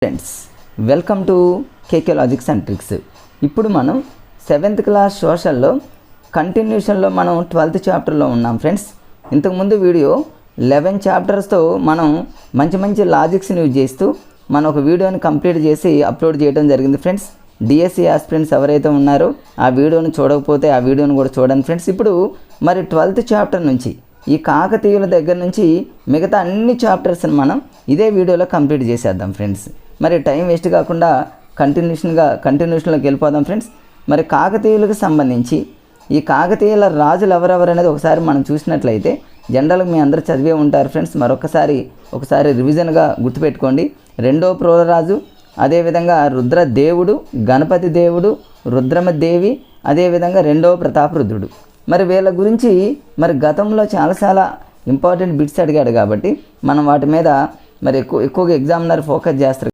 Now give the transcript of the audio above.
Friends, welcome to KK logics and tricks. ఇప్పుడు మనం 7th class సోషల్లో కంటిన్యూషన్లో మనం 12th చాప్టర్లో ఉన్నాం ఫ్రెండ్స్. ఇంతకుముందు వీడియో 11 చాప్టర్స్తో మనం మంచి లాజిక్స్ని యూజ్ చేస్తూ మనం ఒక వీడియోని కంప్లీట్ చేసి అప్లోడ్ చేయడం జరిగింది ఫ్రెండ్స్. డిఎస్సి ఆస్పిరెంట్స్ ఎవరైతే ఉన్నారో ఆ వీడియోని చూడకపోతే ఆ వీడియోని కూడా చూడండి ఫ్రెండ్స్. ఇప్పుడు మరి 12th చాప్టర్ నుంచి ఈ కాకతీయుల దగ్గర నుంచి మిగతా అన్ని చాప్టర్స్ని మనం ఇదే వీడియోలో కంప్లీట్ చేసేద్దాం ఫ్రెండ్స్. మరి టైం వేస్ట్ కాకుండా కంటిన్యూషన్లోకి వెళ్ళిపోదాం ఫ్రెండ్స్. మరి కాకతీయులకు సంబంధించి ఈ కాకతీయుల రాజులు ఎవరెవరు అనేది ఒకసారి మనం చూసినట్లయితే జనరల్గా మీ అందరూ చదివే ఉంటారు ఫ్రెండ్స్. మరొకసారి రివిజన్గా గుర్తుపెట్టుకోండి. రెండో ప్రోలరాజు, అదేవిధంగా రుద్రదేవుడు, గణపతి దేవుడు, రుద్రమదేవి, అదేవిధంగా రెండవ ప్రతాపరుద్రుడు. మరి వీళ్ళ గురించి మరి గతంలో చాలా ఇంపార్టెంట్ బిట్స్ అడిగాడు కాబట్టి మనం వాటి మీద మరి ఎక్కువగా ఎగ్జామినర్ ఫోకస్ చేస్తారు.